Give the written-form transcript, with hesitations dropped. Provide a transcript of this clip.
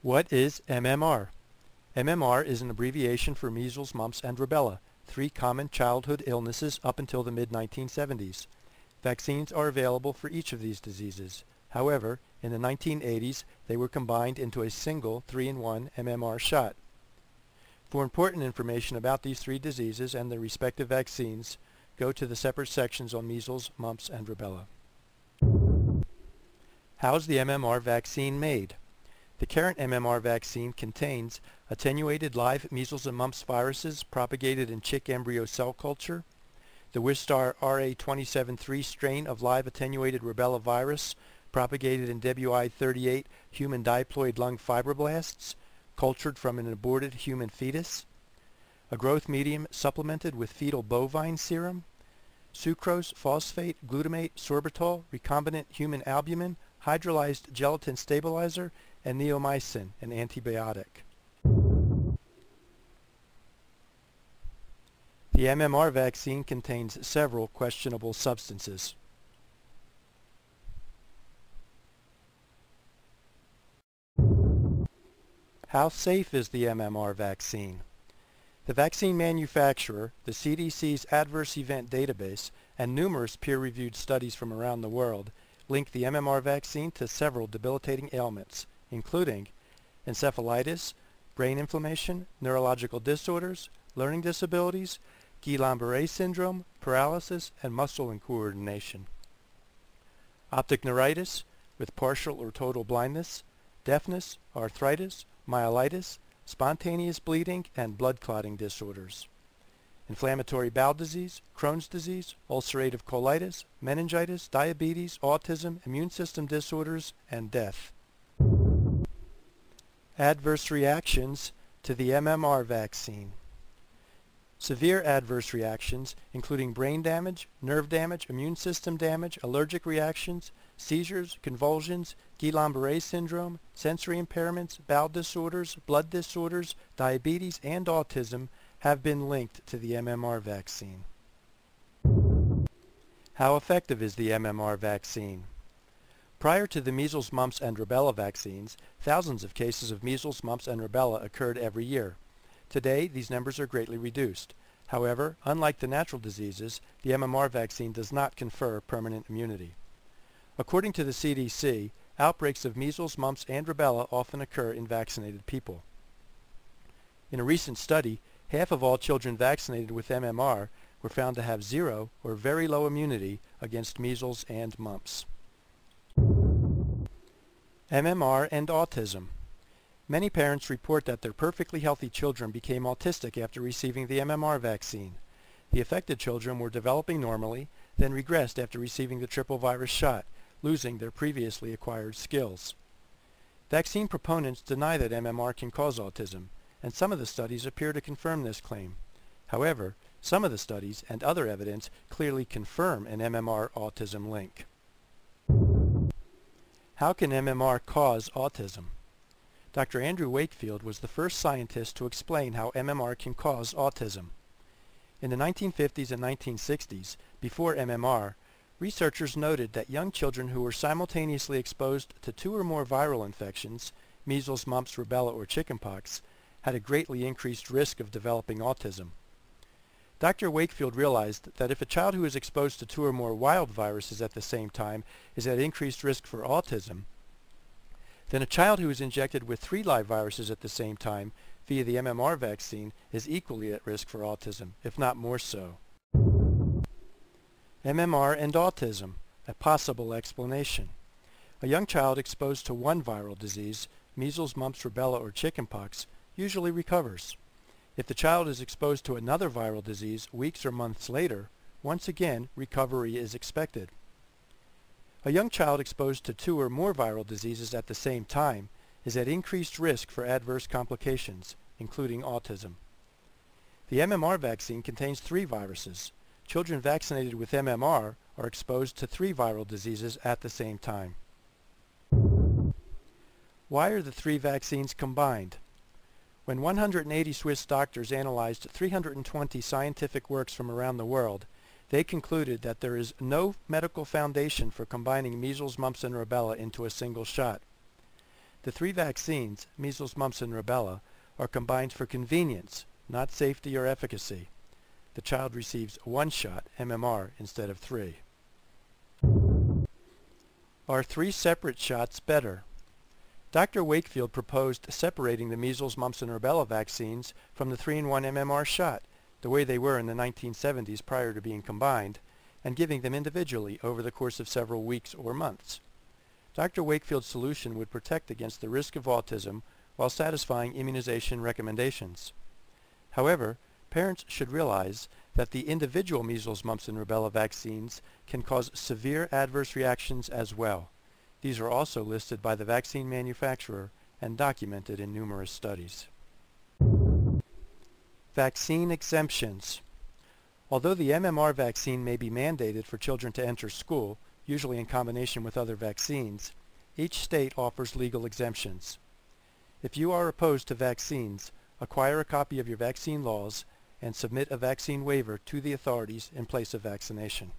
What is MMR? MMR is an abbreviation for measles, mumps, and rubella, three common childhood illnesses up until the mid-1970s. Vaccines are available for each of these diseases. However, in the 1980s, they were combined into a single 3-in-1 MMR shot. For important information about these three diseases and their respective vaccines, go to the separate sections on measles, mumps, and rubella. How is the MMR vaccine made? The current MMR vaccine contains attenuated live measles and mumps viruses propagated in chick embryo cell culture, the Wistar RA273 strain of live attenuated rubella virus propagated in WI38 human diploid lung fibroblasts, cultured from an aborted human fetus, a growth medium supplemented with fetal bovine serum, sucrose, phosphate, glutamate, sorbitol, recombinant human albumin, hydrolyzed gelatin stabilizer, and neomycin, an antibiotic. The MMR vaccine contains several questionable substances. How safe is the MMR vaccine? The vaccine manufacturer, the CDC's Adverse Event Database, and numerous peer-reviewed studies from around the world link the MMR vaccine to several debilitating ailments, including encephalitis, brain inflammation, neurological disorders, learning disabilities, Guillain-Barré syndrome, paralysis, and muscle incoordination. Optic neuritis with partial or total blindness, deafness, arthritis, myelitis, spontaneous bleeding, and blood clotting disorders. Inflammatory bowel disease, Crohn's disease, ulcerative colitis, meningitis, diabetes, autism, immune system disorders, and death. Adverse reactions to the MMR vaccine. Severe adverse reactions, including brain damage, nerve damage, immune system damage, allergic reactions, seizures, convulsions, Guillain-Barré syndrome, sensory impairments, bowel disorders, blood disorders, diabetes, and autism have been linked to the MMR vaccine. How effective is the MMR vaccine? Prior to the measles, mumps, and rubella vaccines, thousands of cases of measles, mumps, and rubella occurred every year. Today, these numbers are greatly reduced. However, unlike the natural diseases, the MMR vaccine does not confer permanent immunity. According to the CDC, outbreaks of measles, mumps, and rubella often occur in vaccinated people. In a recent study, half of all children vaccinated with MMR were found to have zero or very low immunity against measles and mumps. MMR and autism. Many parents report that their perfectly healthy children became autistic after receiving the MMR vaccine. The affected children were developing normally, then regressed after receiving the triple virus shot, losing their previously acquired skills. Vaccine proponents deny that MMR can cause autism, and some of the studies appear to confirm this claim. However, some of the studies and other evidence clearly confirm an MMR autism link. How can MMR cause autism? Dr. Andrew Wakefield was the first scientist to explain how MMR can cause autism. In the 1950s and 1960s, before MMR, researchers noted that young children who were simultaneously exposed to two or more viral infections, measles, mumps, rubella, or chickenpox, had a greatly increased risk of developing autism. Dr. Wakefield realized that if a child who is exposed to two or more wild viruses at the same time is at increased risk for autism, then a child who is injected with 3 live viruses at the same time via the MMR vaccine is equally at risk for autism, if not more so. MMR and autism, a possible explanation. A young child exposed to one viral disease, measles, mumps, rubella, or chickenpox, usually recovers. If the child is exposed to another viral disease weeks or months later, once again recovery is expected. A young child exposed to 2 or more viral diseases at the same time is at increased risk for adverse complications, including autism. The MMR vaccine contains 3 viruses. Children vaccinated with MMR are exposed to 3 viral diseases at the same time. Why are the 3 vaccines combined? When 180 Swiss doctors analyzed 320 scientific works from around the world, they concluded that there is no medical foundation for combining measles, mumps, and rubella into a single shot. The three vaccines, measles, mumps, and rubella, are combined for convenience, not safety or efficacy. The child receives one shot, MMR, instead of 3. Are 3 separate shots better? Dr. Wakefield proposed separating the measles, mumps, and rubella vaccines from the 3-in-1 MMR shot, the way they were in the 1970s prior to being combined, and giving them individually over the course of several weeks or months. Dr. Wakefield's solution would protect against the risk of autism while satisfying immunization recommendations. However, parents should realize that the individual measles, mumps, and rubella vaccines can cause severe adverse reactions as well. These are also listed by the vaccine manufacturer and documented in numerous studies. Vaccine exemptions. Although the MMR vaccine may be mandated for children to enter school, usually in combination with other vaccines, each state offers legal exemptions. If you are opposed to vaccines, acquire a copy of your vaccine laws and submit a vaccine waiver to the authorities in place of vaccination.